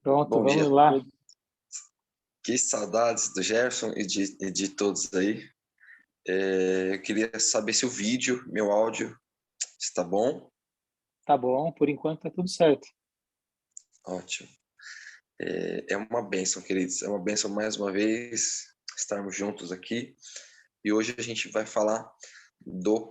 Pronto, Bom dia vamos a lá. todos. Que saudades do Gerson e de todos aí. Eu queria saber se o vídeo, meu áudio, está bom. Tá bom, por enquanto tá tudo certo. Ótimo. É uma bênção, queridos. É uma bênção mais uma vez estarmos juntos aqui. E hoje a gente vai falar do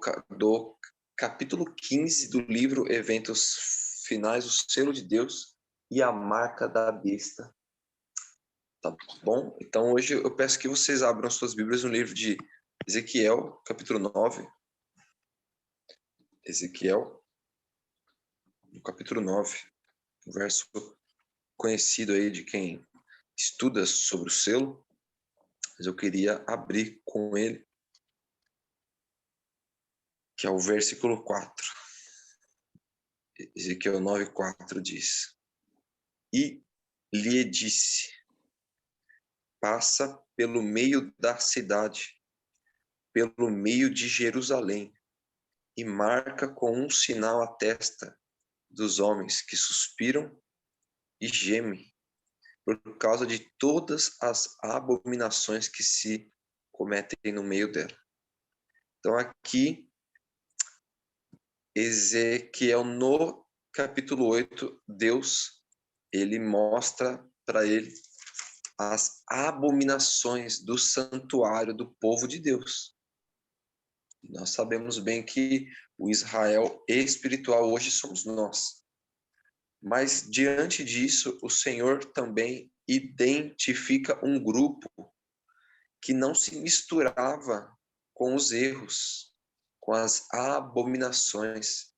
capítulo 15 do livro Eventos Finais, o Selo de Deus e a Marca da Besta. Tá bom? Então hoje eu peço que vocês abram suas Bíblias no livro de Ezequiel, capítulo 9. Ezequiel, no capítulo 9, um verso conhecido aí de quem estuda sobre o selo, mas eu queria abrir com ele, que é o versículo 4. Ezequiel 9:4 diz: E lhe disse: passa pelo meio da cidade, pelo meio de Jerusalém, e marca com um sinal a testa dos homens que suspiram e gemem por causa de todas as abominações que se cometem no meio dela. Então aqui, Ezequiel no capítulo 8, Deus, ele mostra para ele as abominações do santuário do povo de Deus. Nós sabemos bem que o Israel espiritual hoje somos nós. Mas diante disso, o Senhor também identifica um grupo que não se misturava com os erros, com as abominações.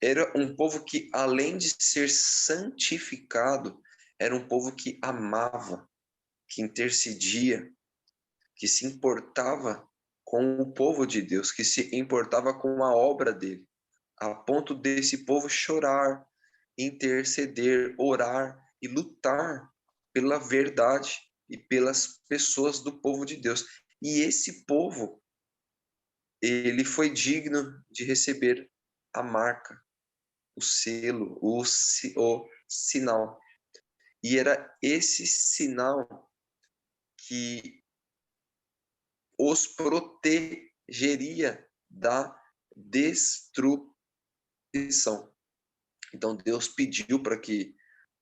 Era um povo que, além de ser santificado, era um povo que amava, que intercedia, que se importava com o povo de Deus, que se importava com a obra dele, a ponto desse povo chorar, interceder, orar e lutar pela verdade e pelas pessoas do povo de Deus. E esse povo, ele foi digno de receber a marca, o selo, o sinal. E era esse sinal que os protegeria da destruição. Então Deus pediu para que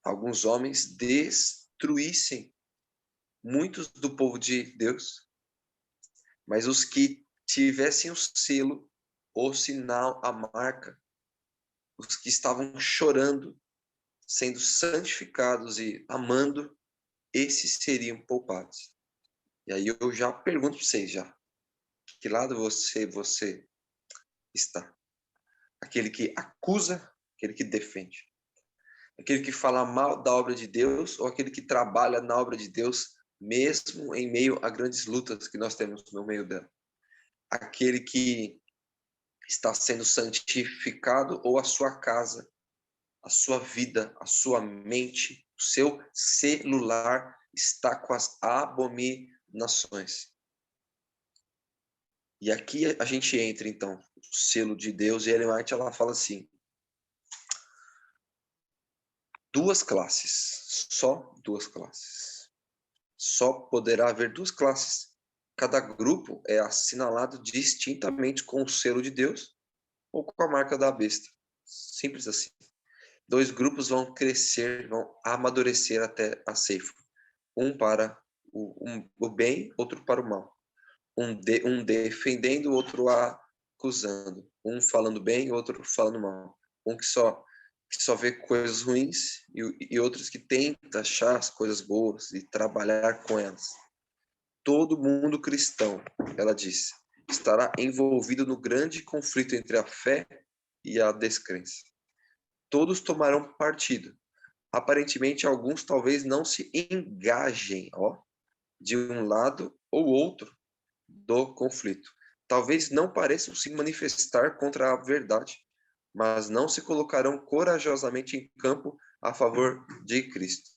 alguns homens destruíssem muitos do povo de Deus, mas os que tivessem o selo, o sinal, a marca, os que estavam chorando, sendo santificados e amando, esses seriam poupados. E aí eu já pergunto para vocês já, que lado você está? Aquele que acusa, aquele que defende? Aquele que fala mal da obra de Deus ou aquele que trabalha na obra de Deus, mesmo em meio a grandes lutas que nós temos no meio dela? Aquele que está sendo santificado ou a sua casa, a sua vida, a sua mente, o seu celular está com as abominações? E aqui a gente entra, então, o selo de Deus, e Ellen White, ela fala assim: duas classes, só duas classes. Só poderá haver duas classes. Cada grupo é assinalado distintamente com o selo de Deus ou com a marca da besta. Simples assim. Dois grupos vão crescer, vão amadurecer até a ceifa. Um para o bem, outro para o mal. Um defendendo, o outro acusando. Um falando bem, outro falando mal. Um que só vê coisas ruins e outros que tentam achar as coisas boas e trabalhar com elas. Todo mundo cristão, ela disse, estará envolvido no grande conflito entre a fé e a descrença. Todos tomarão partido. Aparentemente, alguns talvez não se engajem, de um lado ou outro do conflito. Talvez não pareçam se manifestar contra a verdade, mas não se colocarão corajosamente em campo a favor de Cristo,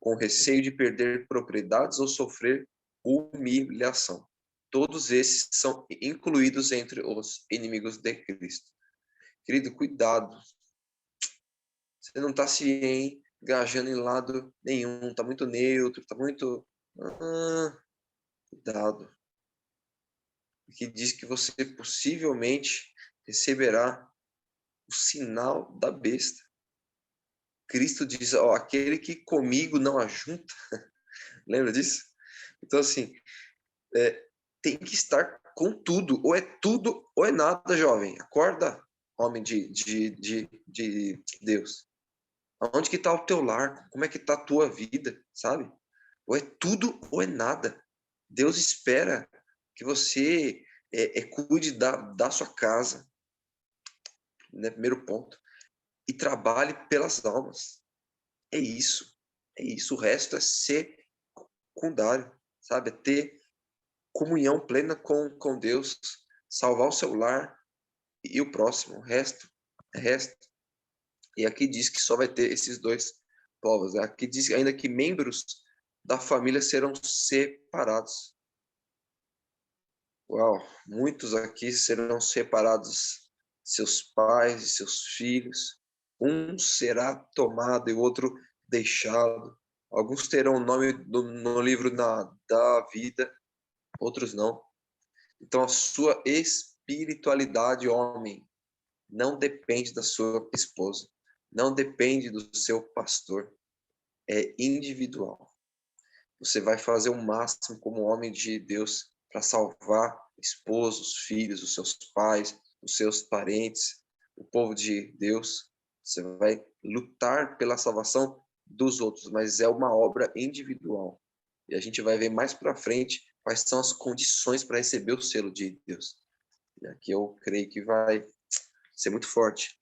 com receio de perder propriedades ou sofrer humilhação. Todos esses são incluídos entre os inimigos de Cristo. Querido, cuidado. Você não está se engajando em lado nenhum, tá muito neutro, tá muito... cuidado. Que diz que você possivelmente receberá o sinal da besta. Cristo diz, ó, aquele que comigo não ajunta. Lembra disso? Então, assim, tem que estar com tudo. Tudo ou é nada, jovem. Acorda, homem de Deus. Onde que está o teu lar? Como é que está a tua vida, sabe? Ou é tudo ou é nada. Deus espera que você cuide da sua casa, né? Primeiro ponto. E trabalhe pelas almas. É isso. É isso. O resto é secundário, sabe? É ter comunhão plena com Deus, salvar o seu lar e o próximo. O resto é resto. E aqui diz que só vai ter esses dois povos. Aqui diz ainda que membros da família serão separados. Uau, muitos aqui serão separados, seus pais e seus filhos. Um será tomado e o outro deixado. Alguns terão o nome no livro da vida, outros não. Então, a sua espiritualidade, homem, não depende da sua esposa, não depende do seu pastor, é individual. Você vai fazer o máximo como homem de Deus para salvar a esposa, os filhos, os seus pais, os seus parentes, o povo de Deus. Você vai lutar pela salvação dos outros, mas é uma obra individual. E a gente vai ver mais para frente quais são as condições para receber o selo de Deus. E aqui eu creio que vai ser muito forte.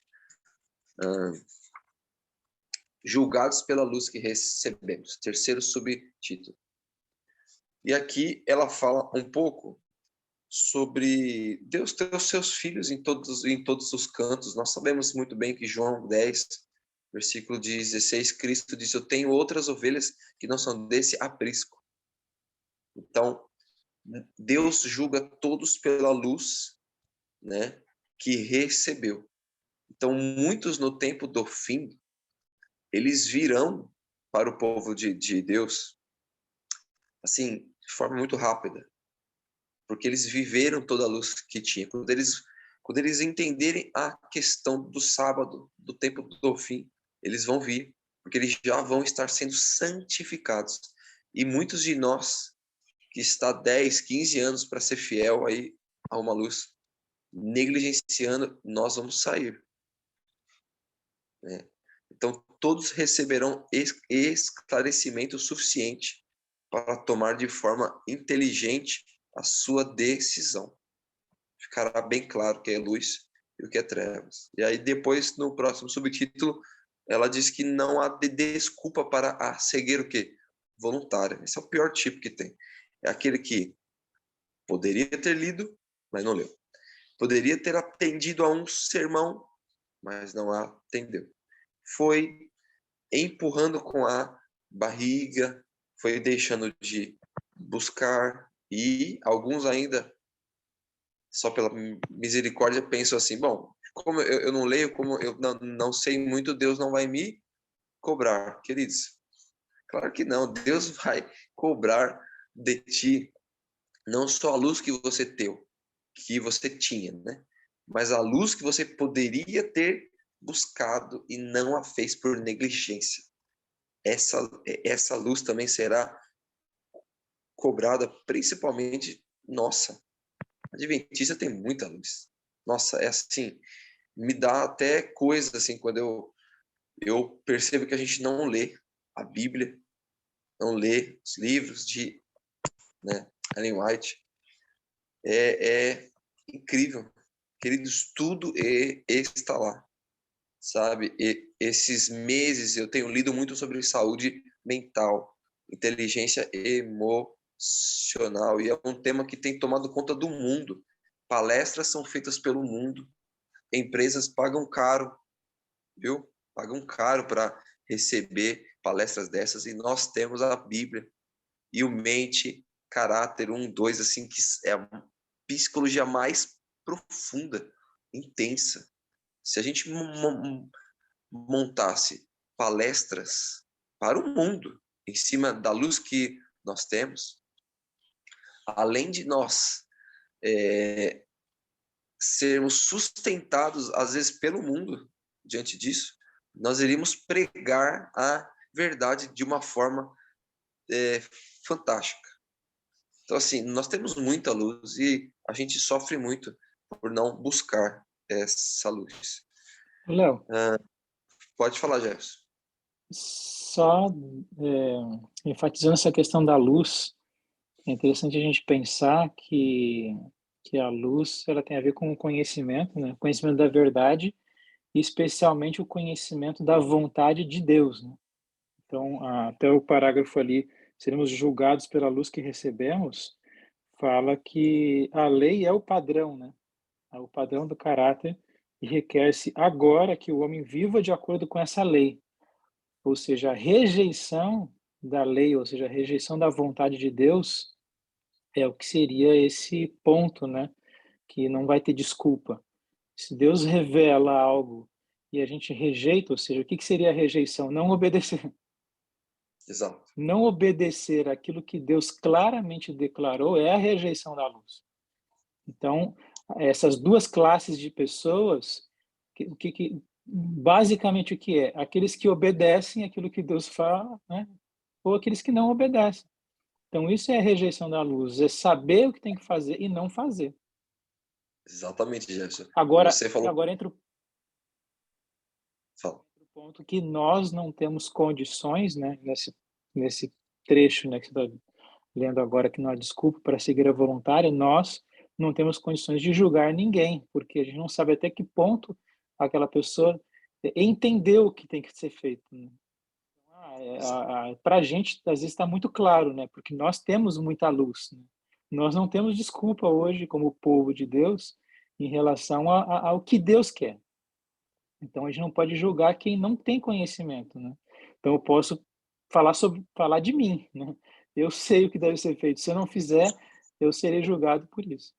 Julgados pela luz que recebemos. Terceiro subtítulo. E aqui ela fala um pouco sobre Deus ter os seus filhos em todos os cantos. Nós sabemos muito bem que João 10, versículo 16, Cristo disse, eu tenho outras ovelhas que não são desse aprisco. Então, Deus julga todos pela luz, né, que recebeu. Então, muitos no tempo do fim, eles virão para o povo de Deus, assim, de forma muito rápida, porque eles viveram toda a luz que tinha. Quando eles entenderem a questão do sábado, do tempo do fim, eles vão vir, porque eles já vão estar sendo santificados. E muitos de nós, que está 10, 15 anos para ser fiel aí a uma luz, negligenciando, nós vamos sair. Né? Então, todos receberão esclarecimento suficiente para tomar de forma inteligente a sua decisão. Ficará bem claro o que é luz e o que é trevas. E aí depois, no próximo subtítulo, ela diz que não há desculpa para a cegueira o quê? Voluntária. Esse é o pior tipo que tem. É aquele que poderia ter lido, mas não leu. Poderia ter atendido a um sermão, mas não atendeu. Foi empurrando com a barriga, foi deixando de buscar, e alguns ainda, só pela misericórdia, pensam assim, bom, como eu não leio, como eu não sei muito, Deus não vai me cobrar. Queridos, claro que não, Deus vai cobrar de ti, não só a luz que você tinha, né? Mas a luz que você poderia ter buscado e não a fez por negligência. Essa luz também será cobrada principalmente nossa. A Adventista tem muita luz. Nossa, é assim, me dá até coisa assim quando eu percebo que a gente não lê a Bíblia, não lê os livros de, né, Ellen White. É incrível. Queridos, tudo está lá, sabe? E esses meses eu tenho lido muito sobre saúde mental, inteligência emocional, e é um tema que tem tomado conta do mundo. Palestras são feitas pelo mundo, empresas pagam caro, viu? Pagam caro para receber palestras dessas, e nós temos a Bíblia e o Mente, Caráter 1, 2, assim, que é a psicologia mais profunda, intensa. Se a gente montasse palestras para o mundo, em cima da luz que nós temos. Além de nós sermos sustentados, às vezes, pelo mundo, diante disso, nós iríamos pregar a verdade de uma forma fantástica. Então, assim, nós temos muita luz e a gente sofre muito por não buscar essa luz. Léo, Pode falar, Jefferson. só enfatizando essa questão da luz, é interessante a gente pensar que a luz ela tem a ver com o conhecimento, né? Conhecimento da verdade, e especialmente o conhecimento da vontade de Deus, né? Então, até o parágrafo ali, seremos julgados pela luz que recebemos, fala que a lei é o padrão, né? É o padrão do caráter e requer-se agora que o homem viva de acordo com essa lei. Ou seja, a rejeição da lei, ou seja, a rejeição da vontade de Deus, é o que seria esse ponto, né? Que não vai ter desculpa. Se Deus revela algo e a gente rejeita, ou seja, o que seria a rejeição? Não obedecer. Exato. Não obedecer aquilo que Deus claramente declarou é a rejeição da luz. Então, essas duas classes de pessoas, basicamente o que é? Aqueles que obedecem aquilo que Deus fala, né? Ou aqueles que não obedecem. Então, isso é a rejeição da luz, é saber o que tem que fazer e não fazer. Exatamente, Jefferson. Agora, Você falou. agora entra o Fala. ponto que nós não temos condições, né, nesse trecho, né, que você está lendo agora, que não há desculpa para seguir a voluntária, nós não temos condições de julgar ninguém, porque a gente não sabe até que ponto aquela pessoa entendeu o que tem que ser feito, né? Para a gente, às vezes, está muito claro, né? Porque nós temos muita luz, né? Nós não temos desculpa hoje, como povo de Deus, em relação ao que Deus quer. Então, a gente não pode julgar quem não tem conhecimento, né? Então, eu posso falar de mim, né? Eu sei o que deve ser feito. Se eu não fizer, eu serei julgado por isso.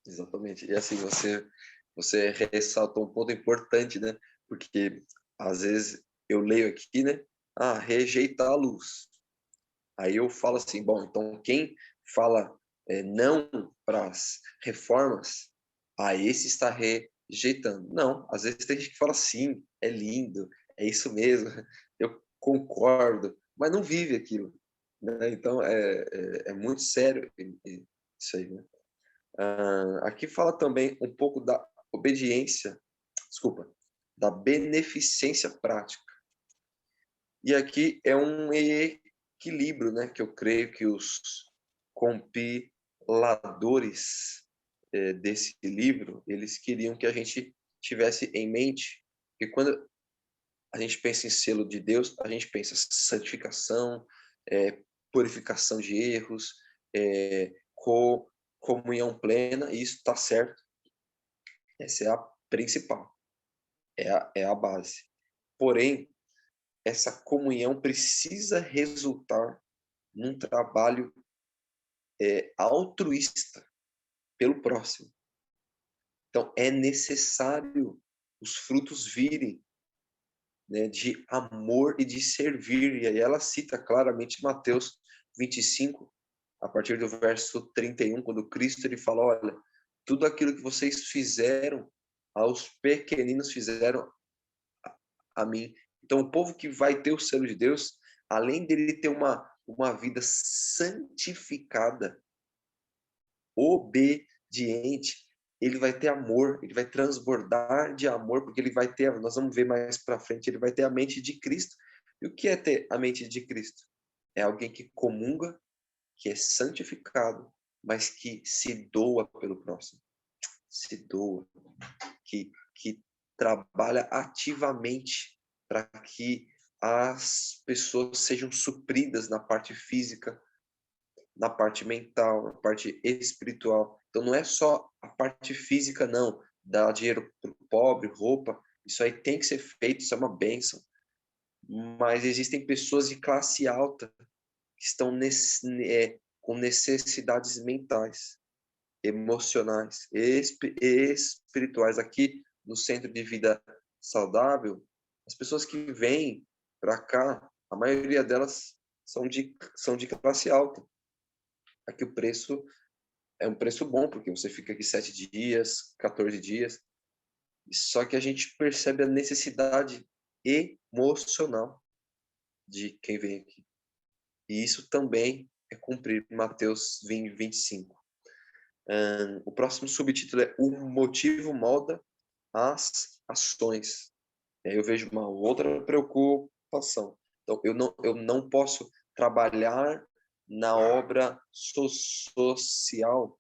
Exatamente. E assim, você ressaltou um ponto importante, né? Porque às vezes eu leio aqui, né? Rejeitar a luz. Aí eu falo assim, bom, então quem fala não para as reformas, esse está rejeitando. Não, às vezes tem gente que fala sim, é lindo, é isso mesmo, eu concordo, mas não vive aquilo, né? Então é muito sério isso aí, né? Aqui fala também um pouco da obediência, desculpa, da beneficência prática. E aqui é um equilíbrio, né, que eu creio que os compiladores desse livro, eles queriam que a gente tivesse em mente que quando a gente pensa em selo de Deus, a gente pensa santificação, purificação de erros, comunhão plena, e isso está certo. Essa é a principal, é a base. Porém, essa comunhão precisa resultar num trabalho altruísta pelo próximo. Então, é necessário os frutos virem, né, de amor e de servir. E aí ela cita claramente Mateus 25, a partir do verso 31, quando Cristo ele fala, olha, tudo aquilo que vocês fizeram aos pequeninos fizeram a mim. Então, o povo que vai ter o selo de Deus, além dele ter uma vida santificada, obediente, ele vai ter amor, ele vai transbordar de amor, porque ele vai ter, nós vamos ver mais para frente, ele vai ter a mente de Cristo. E o que é ter a mente de Cristo? É alguém que comunga, que é santificado, mas que se doa pelo próximo. Se doa, que trabalha ativamente para que as pessoas sejam supridas na parte física, na parte mental, na parte espiritual. Então não é só a parte física, não. Dar dinheiro para o pobre, roupa, isso aí tem que ser feito, isso é uma bênção. Mas existem pessoas de classe alta que estão com necessidades mentais, emocionais, espirituais. Aqui no Centro de Vida Saudável, As pessoas que vêm para cá, a maioria delas são de classe alta. Aqui o preço é um preço bom, porque você fica aqui 7 dias, 14 dias. Só que a gente percebe a necessidade emocional de quem vem aqui. E isso também é cumprir Mateus 20, 25. O próximo subtítulo é O motivo molda as ações. Eu vejo uma outra preocupação. Então, eu não posso trabalhar na obra social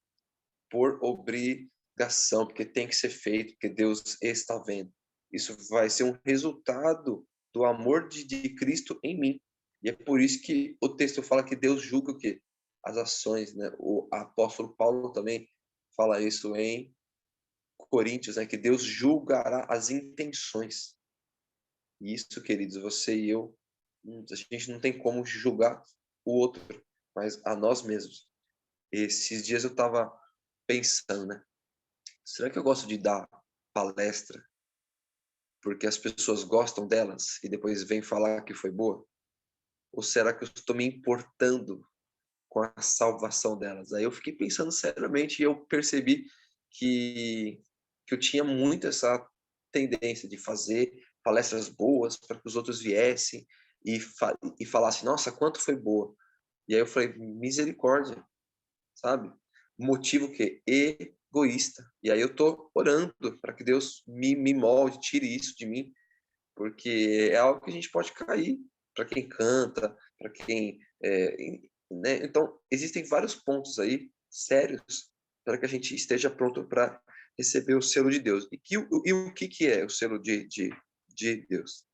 por obrigação, porque tem que ser feito, porque Deus está vendo. Isso vai ser um resultado do amor de Cristo em mim. E é por isso que o texto fala que Deus julga o quê? As ações, né? O apóstolo Paulo também fala isso em Coríntios, né? Que Deus julgará as intenções. E isso, queridos, você e eu, a gente não tem como julgar o outro, mas a nós mesmos. Esses dias eu estava pensando, né? Será que eu gosto de dar palestra porque as pessoas gostam delas e depois vêm falar que foi boa? Ou será que eu estou me importando com a salvação delas? Aí eu fiquei pensando seriamente e eu percebi que eu tinha muito essa tendência de fazer palestras boas para que os outros viessem e falassem, nossa, quanto foi boa. E aí eu falei, misericórdia, sabe? Motivo que egoísta. E aí eu tô orando para que Deus me molde, tire isso de mim, porque é algo que a gente pode cair para quem canta, para quem, né? Então existem vários pontos aí sérios para que a gente esteja pronto para receber o selo de Deus. E o que é o selo de Deus?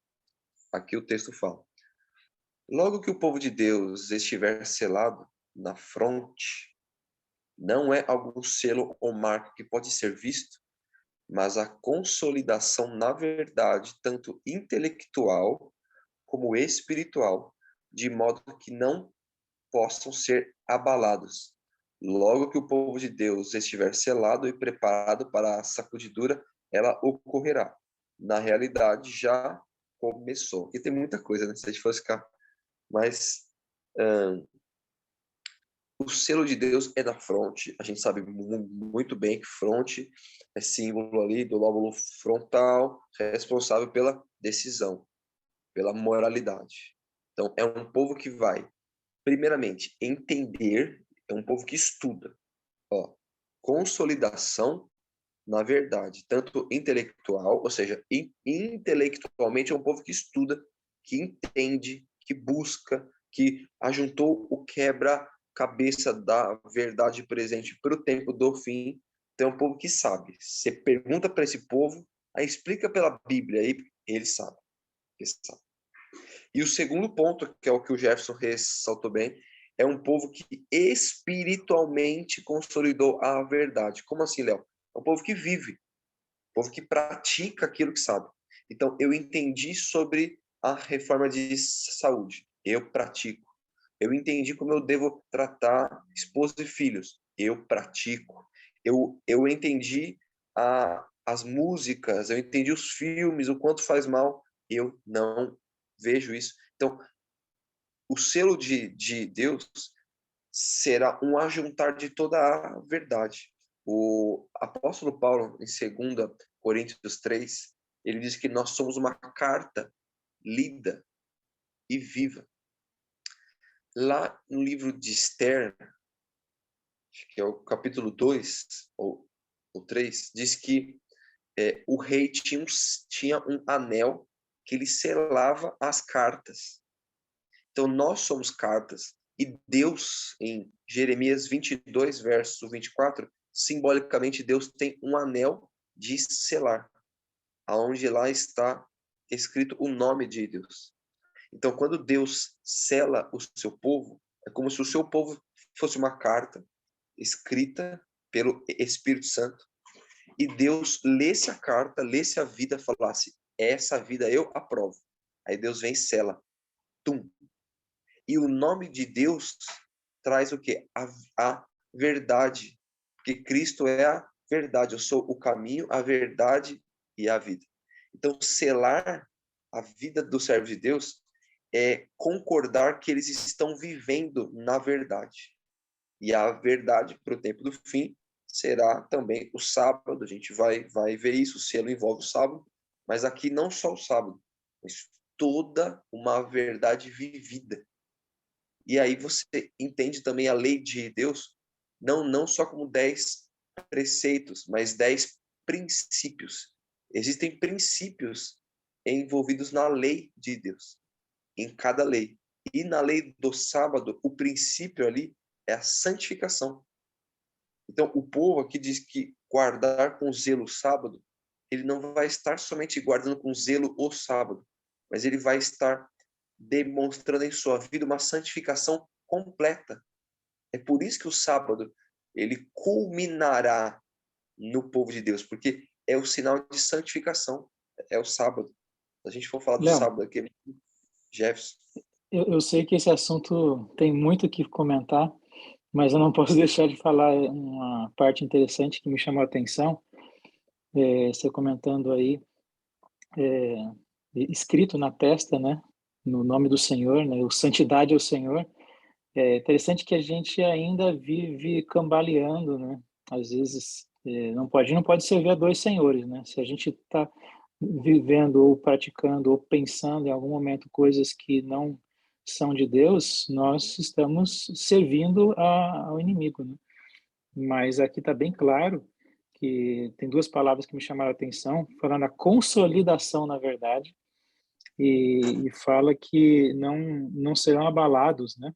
Aqui o texto fala: logo que o povo de Deus estiver selado na fronte, não é algum selo ou marca que pode ser visto, mas a consolidação na verdade, tanto intelectual como espiritual, de modo que não possam ser abalados. Logo que o povo de Deus estiver selado e preparado para a sacudidura, ela ocorrerá. Na realidade, já começou. E tem muita coisa, né? Se a gente fosse ficar mais o selo de Deus é na fronte. A gente sabe muito bem que fronte é símbolo ali do lóbulo frontal, responsável pela decisão, pela moralidade. Então, é um povo que vai, primeiramente, entender, é um povo que estuda. Ó, consolidação na verdade, tanto intelectual, ou seja, intelectualmente é um povo que estuda, que entende, que busca, que ajuntou o quebra-cabeça da verdade presente para o tempo do fim. Então, é um povo que sabe. Você pergunta para esse povo, aí explica pela Bíblia, aí ele sabe. Ele sabe. E o segundo ponto, que é o que o Jefferson ressaltou bem, é um povo que espiritualmente consolidou a verdade. Como assim, Léo? É um povo que vive, um povo que pratica aquilo que sabe. Então, eu entendi sobre a reforma de saúde. Eu pratico. Eu entendi como eu devo tratar esposa e filhos. Eu pratico. Eu entendi as músicas, eu entendi os filmes, o quanto faz mal. Eu não vejo isso. Então, o selo de Deus será um ajuntar de toda a verdade. O apóstolo Paulo, em 2 Coríntios 3, ele diz que nós somos uma carta lida e viva. Lá no livro de Esther, que é o capítulo 2 ou 3, diz que o rei tinha um anel que ele selava as cartas. Então, nós somos cartas. E Deus, em Jeremias 22, verso 24, simbolicamente, Deus tem um anel de selar, aonde lá está escrito o nome de Deus. Então, quando Deus sela o seu povo, é como se o seu povo fosse uma carta escrita pelo Espírito Santo, e Deus lesse a carta, lesse a vida, falasse, essa vida eu aprovo. Aí Deus vem e sela. Tum. E o nome de Deus traz o quê? A verdade. Porque Cristo é a verdade. Eu sou o caminho, a verdade e a vida. Então, selar a vida do servo de Deus é concordar que eles estão vivendo na verdade. E a verdade para o tempo do fim será também o sábado. A gente vai ver isso, o selo envolve o sábado, mas aqui não só o sábado, mas toda uma verdade vivida. E aí você entende também a lei de Deus, não só como 10 preceitos, mas 10 princípios. Existem princípios envolvidos na lei de Deus, em cada lei. E na lei do sábado, o princípio ali é a santificação. Então, o povo aqui diz que guardar com zelo o sábado, ele não vai estar somente guardando com zelo o sábado, mas ele vai estar demonstrando em sua vida uma santificação completa. É por isso que o sábado, ele culminará no povo de Deus, porque é o sinal de santificação, é o sábado. Se a gente for falar do Léo, sábado aqui, Jefferson. eu sei que esse assunto tem muito o que comentar, mas eu não posso deixar de falar uma parte interessante que me chamou a atenção. Você comentando aí, é, escrito na testa, né, no nome do Senhor, né, o santidade ao Senhor. É interessante que a gente ainda vive cambaleando, né? Às vezes não pode servir a dois senhores, né? Se a gente está vivendo ou praticando ou pensando em algum momento coisas que não são de Deus, nós estamos servindo ao inimigo, né? Mas aqui está bem claro que tem duas palavras que me chamaram a atenção, falando a consolidação, na verdade, e fala que não serão abalados, né?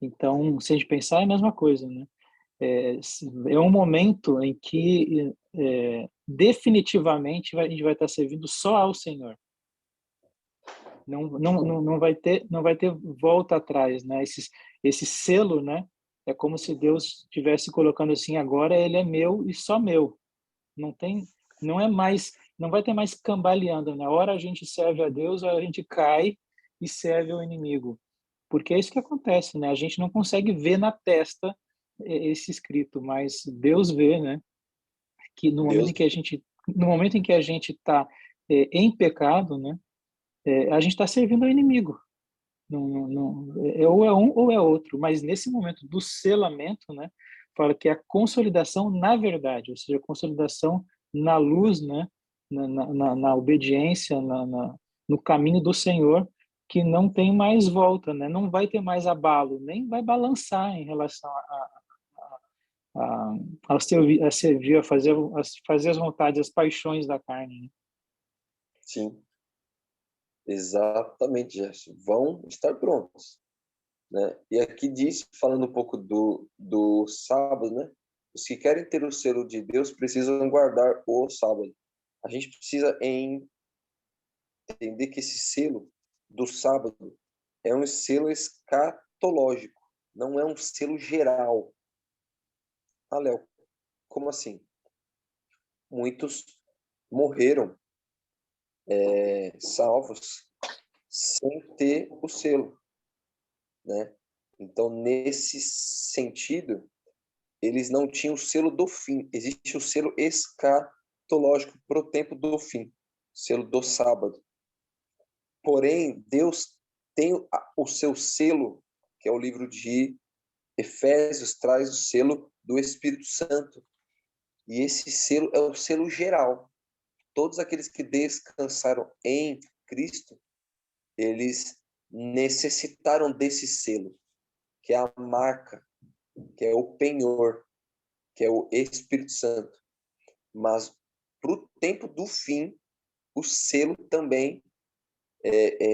Então, se a gente pensar, é a mesma coisa, né? É um momento em que definitivamente a gente vai estar servindo só ao Senhor. Não vai ter volta atrás, né? Esse selo, né? É como se Deus estivesse colocando assim, agora ele é meu e só meu. Não tem, não é mais, não vai ter mais cambaleando, né? Ora a gente serve a Deus, ora a gente cai e serve ao inimigo. Porque é isso que acontece, né? A gente não consegue ver na testa esse escrito, mas Deus vê, né? Que Deus, no momento em que a gente está em pecado, né? A gente está servindo ao inimigo. Ou é um ou é outro. Mas nesse momento do selamento, né? Fala que é a consolidação na verdade, ou seja, a consolidação na luz, né? Na obediência, no caminho do Senhor, que não tem mais volta, né? Não vai ter mais abalo, nem vai balançar em relação a, a servir, a fazer as vontades, as paixões da carne, né? sim, exatamente, Jefferson. Vão estar prontos, né? E aqui diz, falando um pouco do sábado, né? Os que querem ter o selo de Deus precisam guardar o sábado. A gente precisa entender que esse selo do sábado é um selo escatológico, não é um selo geral. Ah, Léo, como assim? Muitos morreram salvos sem ter o selo, né? Então, nesse sentido, eles não tinham o selo do fim. Existe o selo escatológico para o tempo do fim, selo do sábado. Porém, Deus tem o seu selo, que é o livro de Efésios, traz o selo do Espírito Santo. E esse selo é o selo geral. Todos aqueles que descansaram em Cristo, eles necessitaram desse selo, que é a marca, que é o penhor, que é o Espírito Santo. Mas para o tempo do fim, o selo também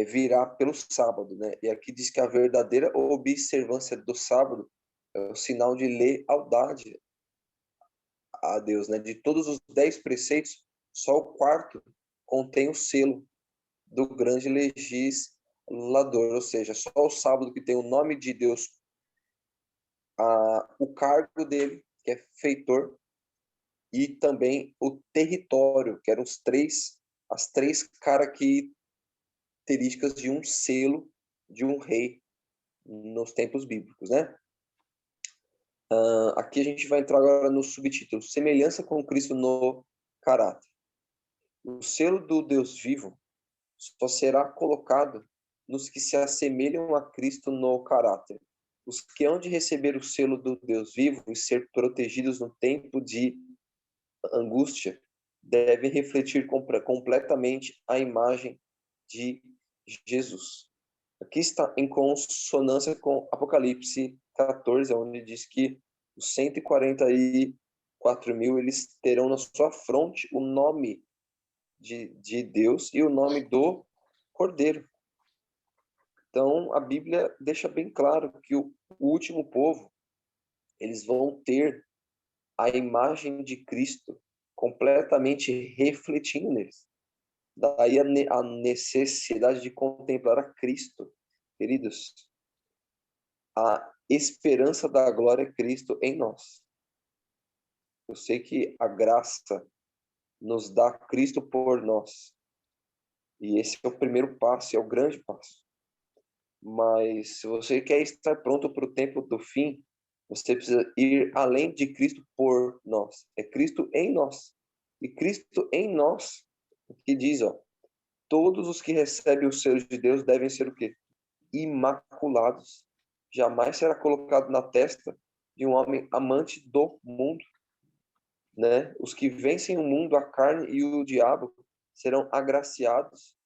virá pelo sábado, né? E aqui diz que a verdadeira observância do sábado é o sinal de lealdade a Deus, né? De todos os 10 preceitos, só o quarto contém o selo do grande legislador, ou seja, só o sábado que tem o nome de Deus, o cargo dele, que é feitor, e também o território, que eram as três características de um selo de um rei nos tempos bíblicos, né? Aqui a gente vai entrar agora no subtítulo, semelhança com Cristo no caráter. O selo do Deus vivo só será colocado nos que se assemelham a Cristo no caráter. Os que hão de receber o selo do Deus vivo e ser protegidos no tempo de angústia devem refletir completamente a imagem de Jesus. Aqui está em consonância com Apocalipse 14, onde diz que os 144 mil, eles terão na sua fronte o nome de Deus e o nome do Cordeiro. Então, a Bíblia deixa bem claro que o último povo, eles vão ter a imagem de Cristo completamente refletindo neles. Daí a necessidade de contemplar a Cristo. Queridos, a esperança da glória é Cristo em nós. Eu sei que a graça nos dá Cristo por nós. E esse é o primeiro passo, é o grande passo. Mas se você quer estar pronto para o tempo do fim, você precisa ir além de Cristo por nós. É Cristo em nós. E Cristo em nós, que diz, todos os que recebem o selo de Deus devem ser o quê? Imaculados. Jamais será colocado na testa de um homem amante do mundo, né? Os que vencem o mundo, a carne e o diabo serão agraciados,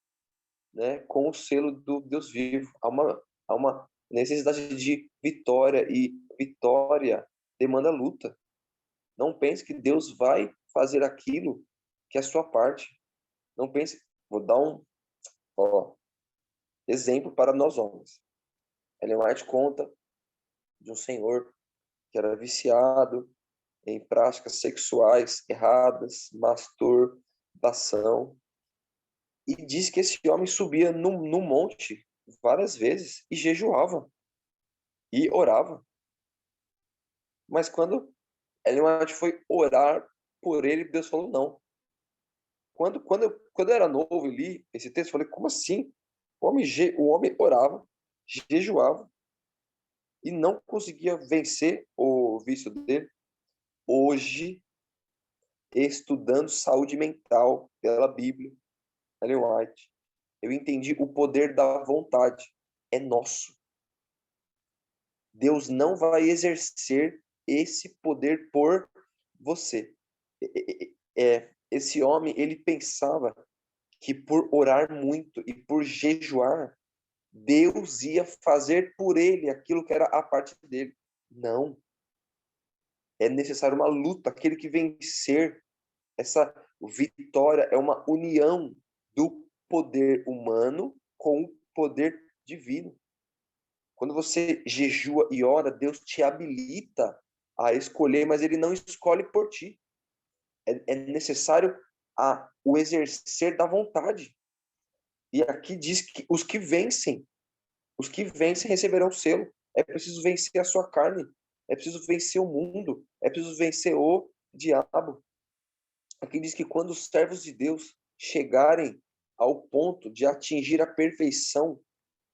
né, com o selo do Deus vivo. Há uma necessidade de vitória, e vitória demanda luta. Não pense que Deus vai fazer aquilo que é a sua parte. Não pense, vou dar um exemplo para nós homens. Ellen White conta de um senhor que era viciado em práticas sexuais erradas, masturbação, e diz que esse homem subia no monte várias vezes e jejuava e orava. Mas quando Ellen White foi orar por ele, Deus falou não. Quando eu era novo e li esse texto, eu falei, como assim? O homem orava, jejuava e não conseguia vencer o vício dele. Hoje, estudando saúde mental pela Bíblia, Ellen White, eu entendi o poder da vontade. É nosso. Deus não vai exercer esse poder por você. Esse homem, ele pensava que por orar muito e por jejuar, Deus ia fazer por ele aquilo que era a parte dele. Não. É necessário uma luta. Aquele que vencer, essa vitória é uma união do poder humano com o poder divino. Quando você jejua e ora, Deus te habilita a escolher, mas ele não escolhe por ti. É necessário o exercer da vontade. E aqui diz que os que vencem receberão o selo. É preciso vencer a sua carne. É preciso vencer o mundo. É preciso vencer o diabo. Aqui diz que quando os servos de Deus chegarem ao ponto de atingir a perfeição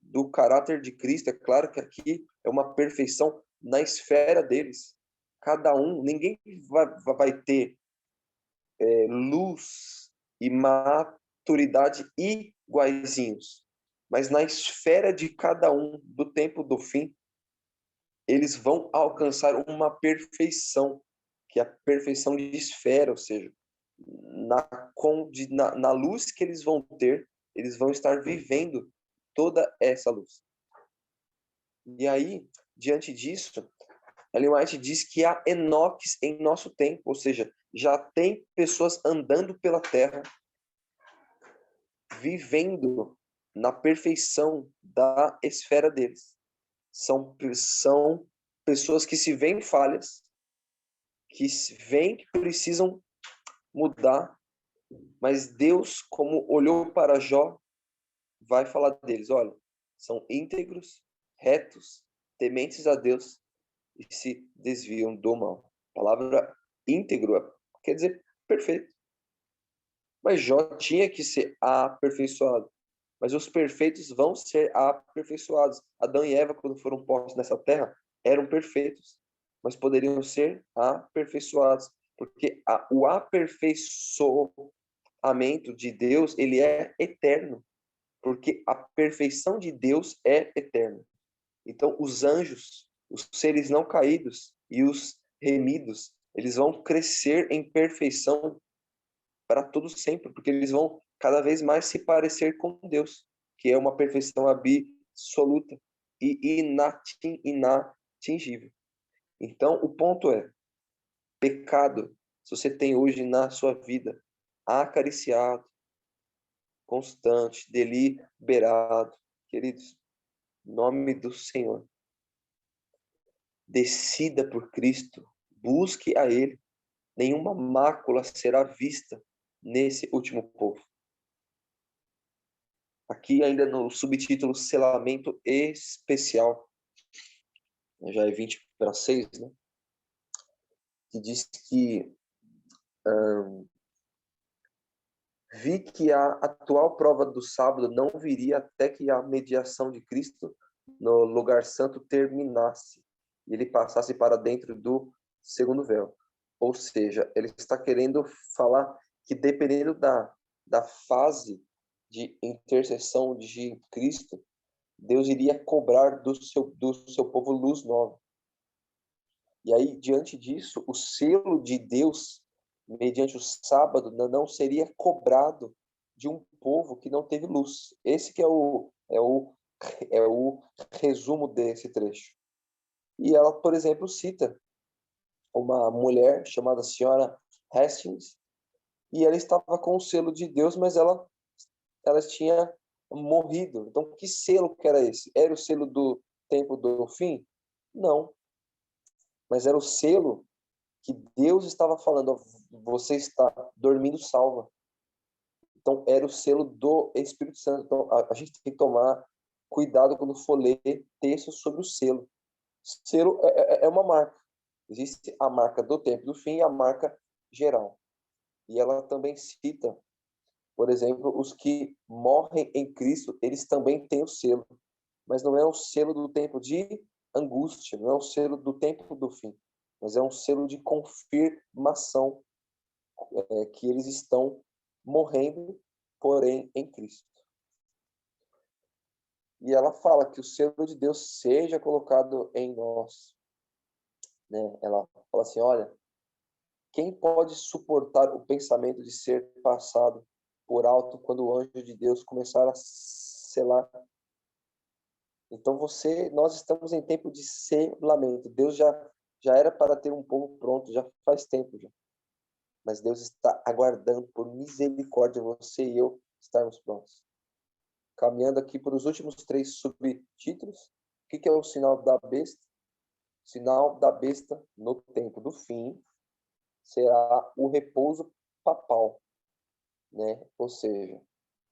do caráter de Cristo, é claro que aqui é uma perfeição na esfera deles. Cada um, ninguém vai ter luz e maturidade iguaizinhos, mas na esfera de cada um do tempo do fim, eles vão alcançar uma perfeição, que é a perfeição de esfera, ou seja, na luz que eles vão ter, eles vão estar vivendo toda essa luz. E aí, diante disso, Ellen White diz que há Enoques em nosso tempo, ou seja, já tem pessoas andando pela terra, vivendo na perfeição da esfera deles. São pessoas que se veem falhas, que se veem que precisam mudar, mas Deus, como olhou para Jó, vai falar deles, olha, são íntegros, retos, tementes a Deus e se desviam do mal. A palavra íntegro quer dizer perfeito. Mas Jó tinha que ser aperfeiçoado. Mas os perfeitos vão ser aperfeiçoados. Adão e Eva, quando foram postos nessa terra, eram perfeitos, mas poderiam ser aperfeiçoados, porque o aperfeiçoamento de Deus, ele é eterno. porque a perfeição de Deus é eterna. Então, os anjos, os seres não caídos e os remidos, eles vão crescer em perfeição para todo sempre, porque eles vão cada vez mais se parecer com Deus, que é uma perfeição absoluta e inatingível. Então, o ponto é, pecado, se você tem hoje na sua vida acariciado, constante, deliberado, queridos, em nome do Senhor, decida por Cristo, busque a Ele, nenhuma mácula será vista nesse último povo. Aqui ainda no subtítulo selamento especial, já é 20:6, né? Que diz que vi que a atual prova do sábado não viria até que a mediação de Cristo no lugar santo terminasse e ele passasse para dentro do segundo véu. Ou seja, ele está querendo falar que dependendo da fase de intercessão de Cristo, Deus iria cobrar do seu povo luz nova. E aí, diante disso, o selo de Deus, mediante o sábado, não seria cobrado de um povo que não teve luz. Esse que é o resumo desse trecho. E ela, por exemplo, cita uma mulher chamada Senhora Hastings, e ela estava com o selo de Deus, mas ela tinha morrido. Então, que selo que era esse? Era o selo do tempo do fim? Não. Mas era o selo que Deus estava falando, você está dormindo salva. Então, era o selo do Espírito Santo. Então, a gente tem que tomar cuidado quando for ler textos sobre o selo. Selo é uma marca. Existe a marca do tempo do fim e a marca geral. E ela também cita, por exemplo, os que morrem em Cristo, eles também têm o selo. Mas não é o selo do tempo de angústia, não é o selo do tempo do fim, mas é um selo de confirmação que eles estão morrendo, porém em Cristo. E ela fala que o selo de Deus seja colocado em nós. Né? Ela fala assim, olha, quem pode suportar o pensamento de ser passado por alto quando o anjo de Deus começar a selar? Então nós estamos em tempo de selamento. Deus já era para ter um povo pronto, já faz tempo já. Mas Deus está aguardando por misericórdia você e eu estarmos prontos. Caminhando aqui para os últimos 3 subtítulos. O que é o sinal da besta? O sinal da besta no tempo do fim será o repouso papal, né? Ou seja,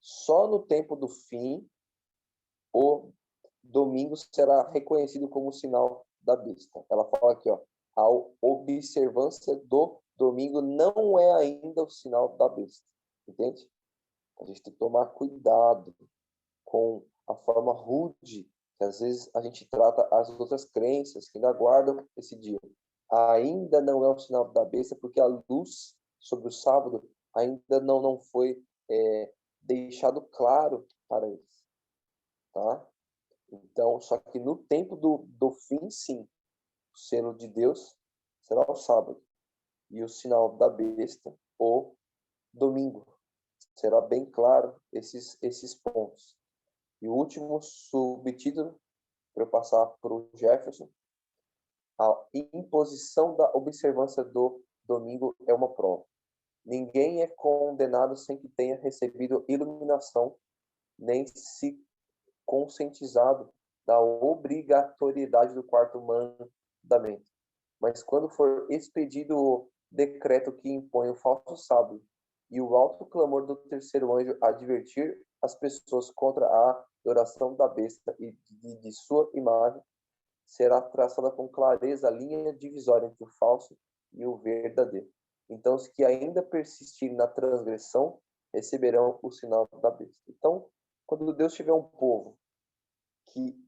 só no tempo do fim o domingo será reconhecido como sinal da besta. Ela fala aqui, ó, a observância do domingo não é ainda o sinal da besta, entende? A gente tem que tomar cuidado com a forma rude que às vezes a gente trata as outras crenças que ainda guardam esse dia. Ainda não é o sinal da besta, porque a luz sobre o sábado ainda não foi deixado claro para eles, tá? Então, só que no tempo do fim, sim, o selo de Deus será o sábado e o sinal da besta o domingo. Será bem claro esses pontos. E o último subtítulo, para eu passar para o Jefferson, a imposição da observância do domingo é uma prova. Ninguém é condenado sem que tenha recebido iluminação, nem se conscientizado da obrigatoriedade do 4º mandamento. Mas quando for expedido o decreto que impõe o falso sábado e o alto clamor do 3º anjo advertir as pessoas contra a adoração da besta e de sua imagem, será traçada com clareza a linha divisória entre o falso e o verdadeiro. Então, os que ainda persistirem na transgressão receberão o sinal da besta. Então, quando Deus tiver um povo que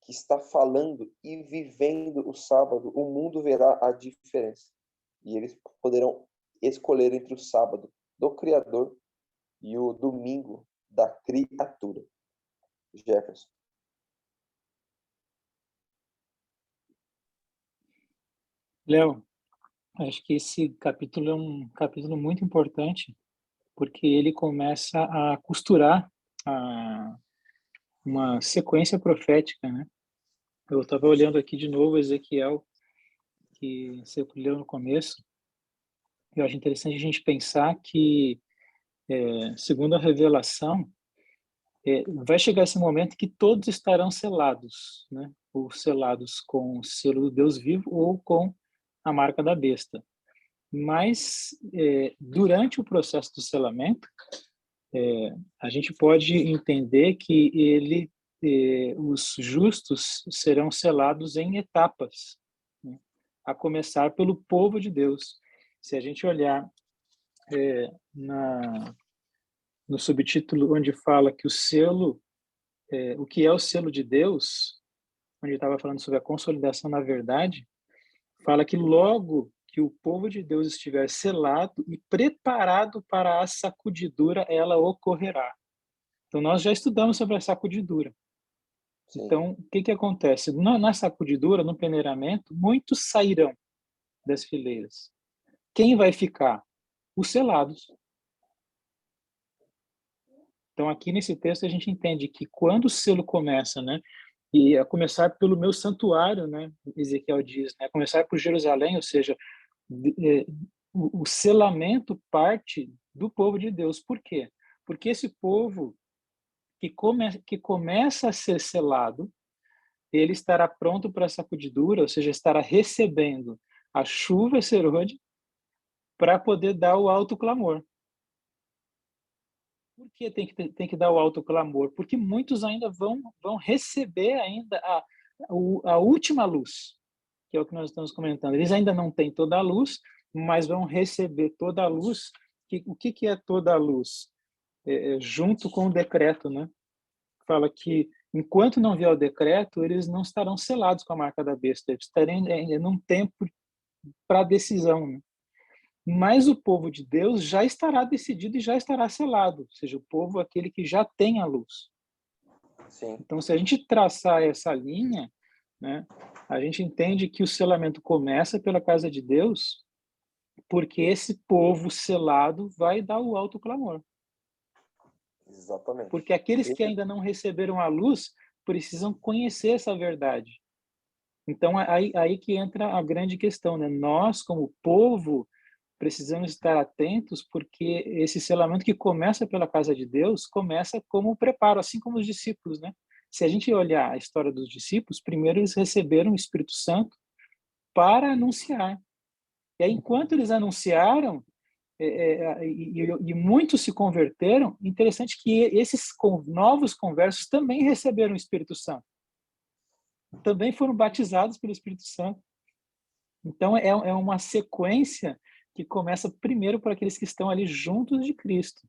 está falando e vivendo o sábado, o mundo verá a diferença. E eles poderão escolher entre o sábado do Criador e o domingo da criatura. Léo, acho que esse capítulo é um capítulo muito importante, porque ele começa a costurar a uma sequência profética, né? Eu estava olhando aqui de novo Ezequiel, que você leu no começo. Eu acho interessante a gente pensar que, segundo a revelação, vai chegar esse momento que todos estarão selados, né? Ou selados com o selo do Deus vivo ou com a marca da besta. Mas, durante o processo do selamento, a gente pode entender que os justos serão selados em etapas, né? A começar pelo povo de Deus. Se a gente olhar no subtítulo onde fala que o selo, o que é o selo de Deus, onde estava falando sobre a consolidação na verdade, fala que logo que o povo de Deus estiver selado e preparado para a sacudidura, ela ocorrerá. Então, nós já estudamos sobre a sacudidura. Sim. Então, o que acontece? Na sacudidura, no peneiramento, muitos sairão das fileiras. Quem vai ficar? Os selados. Então, aqui nesse texto, a gente entende que quando o selo começa, né, e a começar pelo meu santuário, né, Ezequiel diz, né, a começar por Jerusalém, ou seja, o selamento parte do povo de Deus. Por quê? Porque esse povo que começa a ser selado, ele estará pronto para a sacudidura, ou seja, estará recebendo a chuva serôdia para poder dar o alto clamor. Por que tem que dar o alto clamor? Porque muitos ainda vão receber ainda a última luz, que é o que nós estamos comentando. Eles ainda não têm toda a luz, mas vão receber toda a luz. O que é toda a luz? Junto com o decreto, né? Fala que enquanto não vier o decreto, eles não estarão selados com a marca da besta, eles estarão num tempo para decisão, né? Mas o povo de Deus já estará decidido e já estará selado, ou seja, o povo aquele que já tem a luz. Sim. Então, se a gente traçar essa linha, né, a gente entende que o selamento começa pela casa de Deus, porque esse povo selado vai dar o alto clamor. Exatamente. Porque aqueles que ainda não receberam a luz precisam conhecer essa verdade. Então, aí que entra a grande questão, né? Nós, como povo, precisamos estar atentos, porque esse selamento que começa pela casa de Deus, começa como um preparo, assim como os discípulos, né? Se a gente olhar a história dos discípulos, primeiro eles receberam o Espírito Santo para anunciar. E aí, enquanto eles anunciaram, e muitos se converteram, interessante que esses novos conversos também receberam o Espírito Santo. Também foram batizados pelo Espírito Santo. Então, é uma sequência que começa primeiro por aqueles que estão ali juntos de Cristo.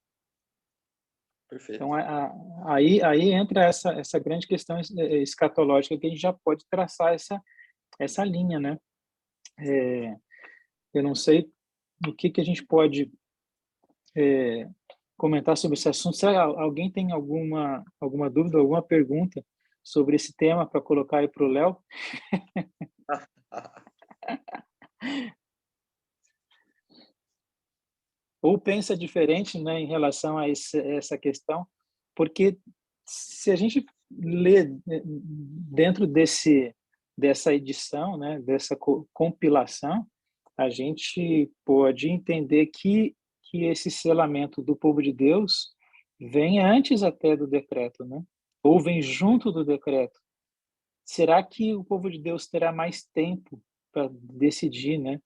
Perfeito. Então, aí entra essa grande questão escatológica que a gente já pode traçar essa linha, né? Eu não sei o que a gente pode comentar sobre esse assunto. Se alguém tem alguma dúvida, alguma pergunta sobre esse tema para colocar aí para o Léo? Ou pensa diferente, né, em relação a essa questão, porque se a gente lê dentro dessa edição, né, dessa compilação, a gente pode entender que esse selamento do povo de Deus vem antes até do decreto, né? Ou vem junto do decreto. Será que o povo de Deus terá mais tempo para decidir, né?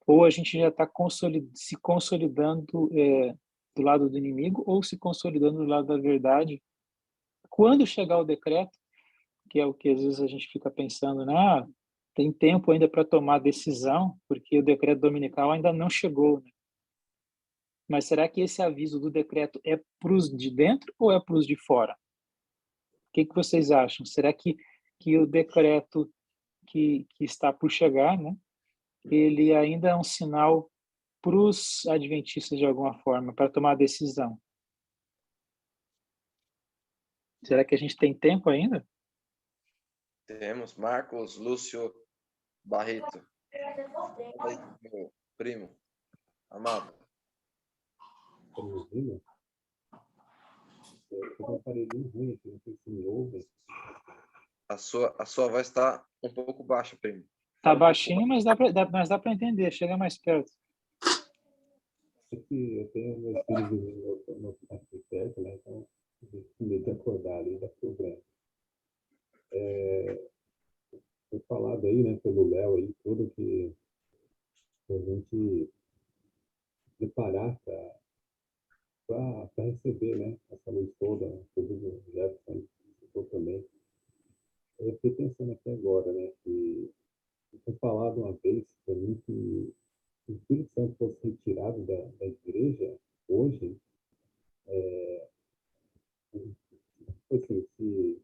Ou a gente já está se consolidando do lado do inimigo, ou se consolidando do lado da verdade. Quando chegar o decreto, que é o que às vezes a gente fica pensando, né? Tem tempo ainda para tomar decisão, porque o decreto dominical ainda não chegou, né? Mas será que esse aviso do decreto é para os de dentro ou é para os de fora? O que vocês acham? Será que o decreto que está por chegar, né? Ele ainda é um sinal para os adventistas de alguma forma, para tomar a decisão? Será que a gente tem tempo ainda? Temos Marcos Lúcio Barreto. aí, meu primo, amado. Tá me ouvindo? Eu tô com um aparelhinho ruim aqui, não sei se me ouvem. A sua voz está um pouco baixa, primo. Tá baixinho, mas dá para entender. Chega mais perto. É que eu tenho meus filhos dormindo aqui perto, né? Então, eu fico com medo de acordar ali da problema. Foi falado aí, né, pelo Léo aí, tudo que a gente preparar para receber, né, essa luz toda, inclusive o Jefferson citou também. Eu fiquei pensando aqui agora, né, que foi falado uma vez para mim que se o Espírito Santo fosse retirado da igreja hoje, assim, se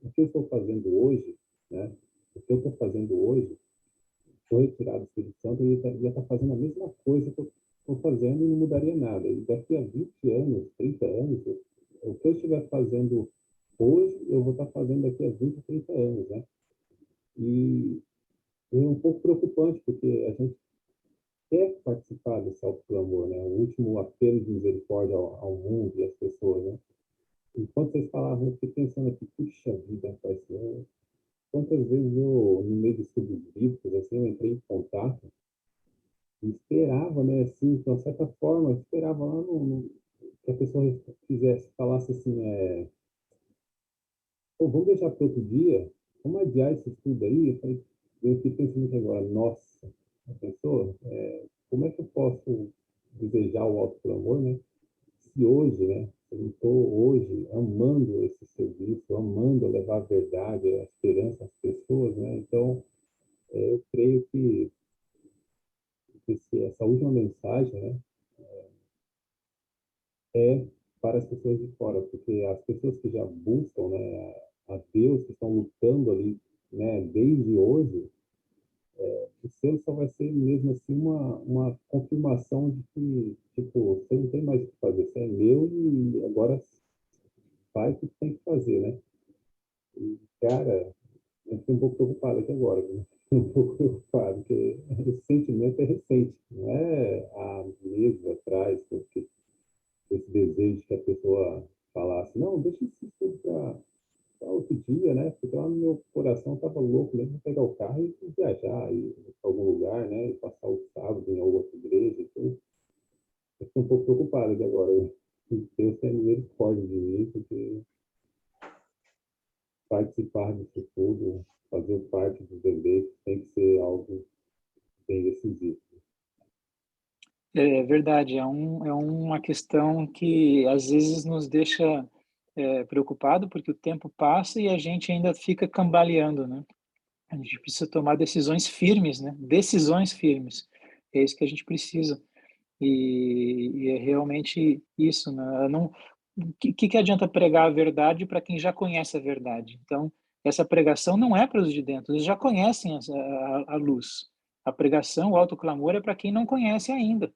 o que eu estou fazendo hoje, né, o que eu estou fazendo hoje, foi retirado do Espírito Santo, eu ia estar fazendo a mesma coisa que eu estou fazendo e não mudaria nada. E daqui a 20 anos, 30 anos, o que eu estiver fazendo hoje, eu vou estar fazendo daqui a 20, 30 anos, né? E é um pouco preocupante, porque a gente quer participar desse autoclamor, né? O último apelo de misericórdia ao mundo e às pessoas, né? Enquanto vocês falavam, eu fiquei pensando aqui, puxa vida, parceiro, quantas vezes eu, no meio de estudos bíblicos, assim, eu entrei em contato e esperava, né, assim, de uma certa forma, eu esperava lá que a pessoa fizesse, falasse assim, pô, vamos deixar para outro dia, vamos adiar esse estudo aí, eu fiquei pensando aqui agora, nossa, a pessoa, como é que eu posso desejar o alto pelo amor, né, se hoje, né, eu estou hoje amando esse serviço, amando levar a verdade, a esperança às pessoas, né, então, eu creio que essa última mensagem, né, é para as pessoas de fora, porque as pessoas que já buscam, né, a Deus, que estão lutando ali, né, desde hoje, o selo só vai ser mesmo assim uma confirmação de que, tipo, você não tem mais o que fazer, você é meu e agora faz o que tem que fazer, né? E, cara, eu fico um pouco preocupado aqui agora, né? Um pouco preocupado, porque esse sentimento é recente, não é há meses atrás, porque esse desejo que a pessoa falasse, não, deixa isso tudo para outro dia, né? Porque lá no meu coração estava louco mesmo de pegar o carro e viajar, ir para algum lugar, né? E passar o sábado em alguma outra igreja. Então, eu estou um pouco preocupado aqui agora. Deus tenha misericórdia de mim, porque participar disso tudo, fazer parte dos eventos, tem que ser algo bem decisivo. É verdade, é uma questão que às vezes nos deixa preocupado, porque o tempo passa e a gente ainda fica cambaleando, né? A gente precisa tomar decisões firmes, né? Decisões firmes. É isso que a gente precisa. E é realmente isso, né? Não, que adianta pregar a verdade para quem já conhece a verdade? Então, essa pregação não é para os de dentro, eles já conhecem a luz. A pregação, o autoclamor é para quem não conhece ainda.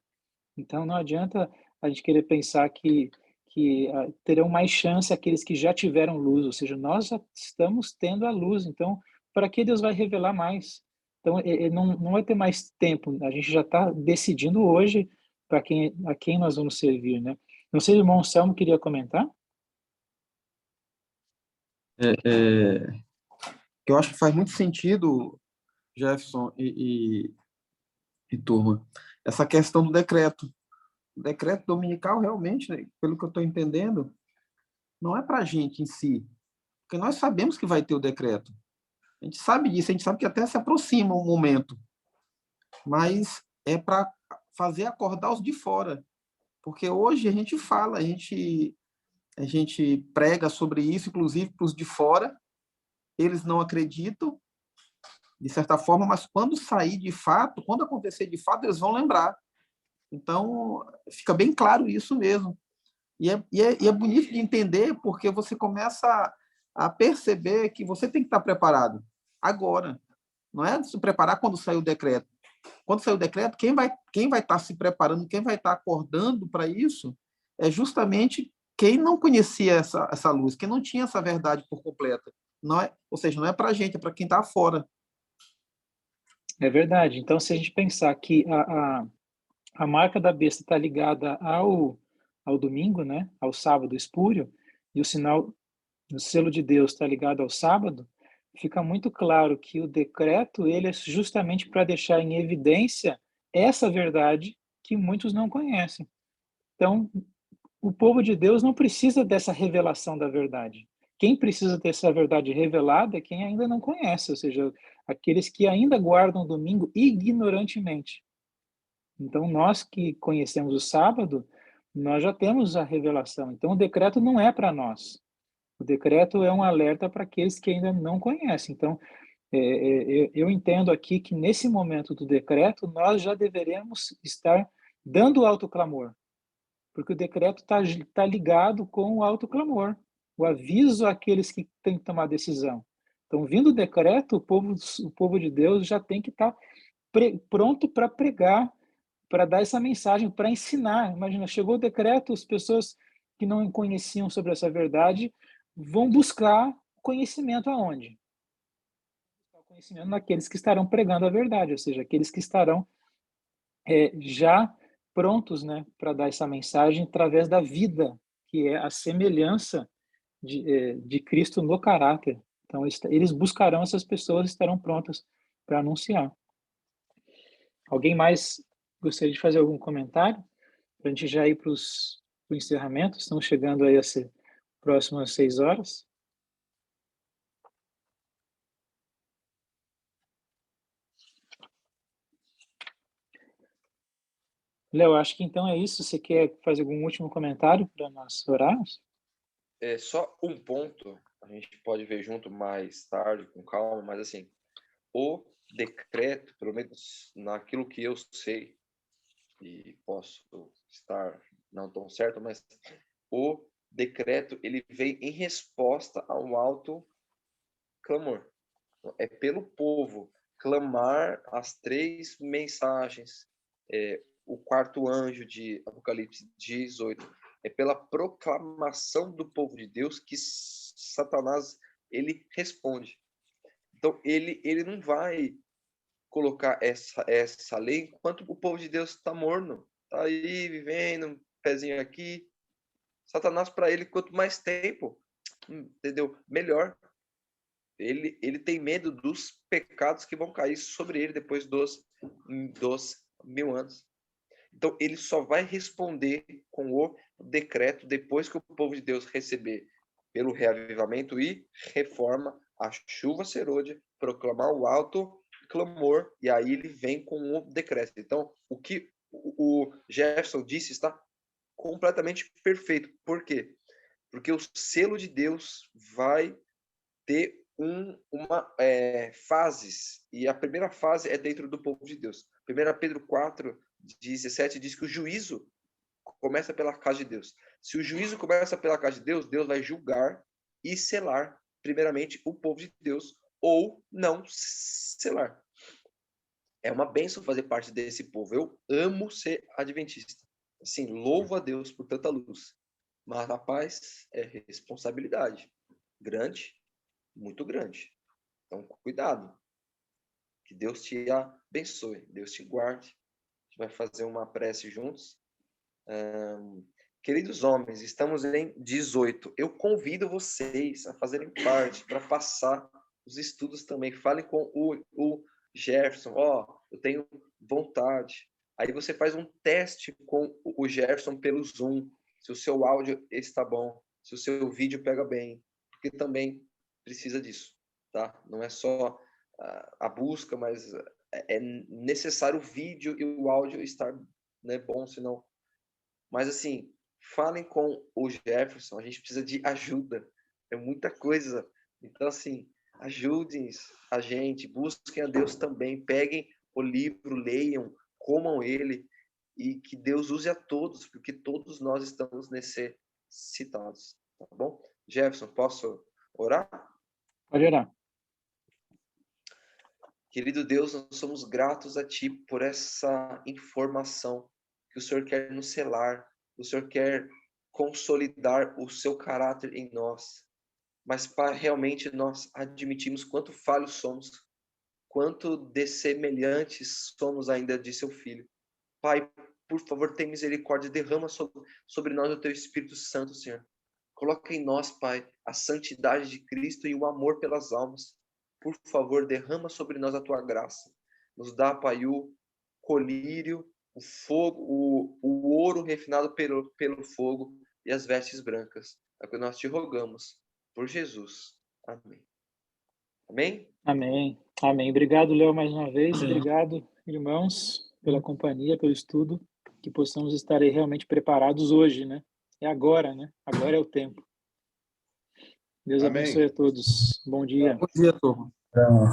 Então, não adianta a gente querer pensar que terão mais chance aqueles que já tiveram luz, ou seja, nós já estamos tendo a luz, então, para que Deus vai revelar mais? Então, não vai ter mais tempo, a gente já está decidindo hoje a quem nós vamos servir, né? Não sei, o irmão Anselmo queria comentar? Que eu acho que faz muito sentido, Jefferson e turma, essa questão do decreto. O decreto dominical, realmente, né, pelo que eu estou entendendo, não é para a gente em si, porque nós sabemos que vai ter o decreto. A gente sabe disso, a gente sabe que até se aproxima o momento, mas é para fazer acordar os de fora, porque hoje a gente fala, a gente prega sobre isso, inclusive para os de fora, eles não acreditam, de certa forma, mas quando sair de fato, quando acontecer de fato, eles vão lembrar. Então, fica bem claro isso mesmo. E é bonito de entender, porque você começa a perceber que você tem que estar preparado agora. Não é se preparar quando sair o decreto. Quando sair o decreto, quem vai estar se preparando, quem vai estar acordando para isso, é justamente quem não conhecia essa luz, quem não tinha essa verdade por completa. Não é, ou seja, não é para a gente, é para quem está fora. É verdade. Então, se a gente pensar que a marca da besta está ligada ao domingo, né? Ao sábado espúrio, e o sinal, o selo de Deus está ligado ao sábado, fica muito claro que o decreto ele é justamente para deixar em evidência essa verdade que muitos não conhecem. Então, o povo de Deus não precisa dessa revelação da verdade. Quem precisa ter essa verdade revelada é quem ainda não conhece, ou seja, aqueles que ainda guardam o domingo ignorantemente. Então, nós que conhecemos o sábado, nós já temos a revelação. Então, o decreto não é para nós. O decreto é um alerta para aqueles que ainda não conhecem. Então, eu entendo aqui que nesse momento do decreto, nós já deveremos estar dando autoclamor, porque o decreto tá ligado com o autoclamor, o aviso àqueles que têm que tomar decisão. Então, vindo o decreto, o povo de Deus já tem que estar pronto para pregar, para dar essa mensagem, para ensinar. Imagina, chegou o decreto, as pessoas que não conheciam sobre essa verdade vão buscar conhecimento aonde? O conhecimento naqueles que estarão pregando a verdade, ou seja, aqueles que estarão já prontos, né, para dar essa mensagem através da vida, que é a semelhança de Cristo no caráter. Então, eles buscarão essas pessoas, estarão prontas para anunciar. Alguém mais gostaria de fazer algum comentário? Para a gente já ir para o encerramento, estamos chegando aí às próximas 6 horas. Léo, acho que então é isso. Você quer fazer algum último comentário para nós orarmos? É só um ponto, a gente pode ver junto mais tarde, com calma, mas assim, o decreto, pelo menos naquilo que eu sei, e posso estar não tão certo, mas o decreto ele vem em resposta ao alto clamor. É pelo povo clamar as 3 mensagens, o quarto anjo de Apocalipse 18, é pela proclamação do povo de Deus que Satanás ele responde. Então ele não vai colocar essa lei enquanto o povo de Deus está morno, tá aí vivendo, um pezinho aqui. Satanás para ele quanto mais tempo, entendeu? Melhor. Ele tem medo dos pecados que vão cair sobre ele depois dos 1000 anos. Então, ele só vai responder com o decreto depois que o povo de Deus receber pelo reavivamento e reforma a chuva serôdia, proclamar o alto clamor, e aí ele vem com o decreto. Então, o que o Jefferson disse está completamente perfeito. Por quê? Porque o selo de Deus vai ter fases, e a primeira fase é dentro do povo de Deus. 1 Pedro 4:17 diz que o juízo começa pela casa de Deus. Se o juízo começa pela casa de Deus, Deus vai julgar e selar, primeiramente, o povo de Deus, ou não selar. É uma bênção fazer parte desse povo. Eu amo ser adventista. Assim, louvo a Deus por tanta luz. Mas, rapaz, é responsabilidade grande, muito grande. Então, cuidado. Que Deus te abençoe, Deus te guarde. A gente vai fazer uma prece juntos. Queridos homens, estamos em 18. Eu convido vocês a fazerem parte, para passar os estudos também. Falem com o Jefferson. Eu tenho vontade. Aí você faz um teste com o Jefferson pelo Zoom, se o seu áudio está bom, se o seu vídeo pega bem, porque também precisa disso, tá? Não é só a busca, mas é necessário o vídeo e o áudio estar, né, bom, senão... Mas assim, falem com o Jefferson, a gente precisa de ajuda, é muita coisa. Então assim, ajudem a gente, busquem a Deus também, peguem o livro, leiam, comam ele, e que Deus use a todos, porque todos nós estamos necessitados, tá bom? Jefferson, posso orar? Pode orar. Querido Deus, nós somos gratos a Ti por essa informação que o Senhor quer nos selar, o Senhor quer consolidar o Seu caráter em nós. Mas, Pai, realmente nós admitimos quanto falhos somos. quanto dessemelhantes somos ainda de seu Filho. Pai, por favor, tem misericórdia, derrama sobre nós o teu Espírito Santo, Senhor. Coloca em nós, Pai, a santidade de Cristo e o amor pelas almas. Por favor, derrama sobre nós a tua graça. Nos dá, Pai, o colírio, o fogo, o ouro refinado pelo fogo e as vestes brancas. É o que nós te rogamos, por Jesus. Amém. Amém? Amém. Amém. Obrigado, Léo, mais uma vez. Obrigado, irmãos, pela companhia, pelo estudo. Que possamos estar aí realmente preparados hoje, né? É agora, né? Agora é o tempo. Deus Amém. abençoe a todos. Bom dia. Bom dia, turma. Então,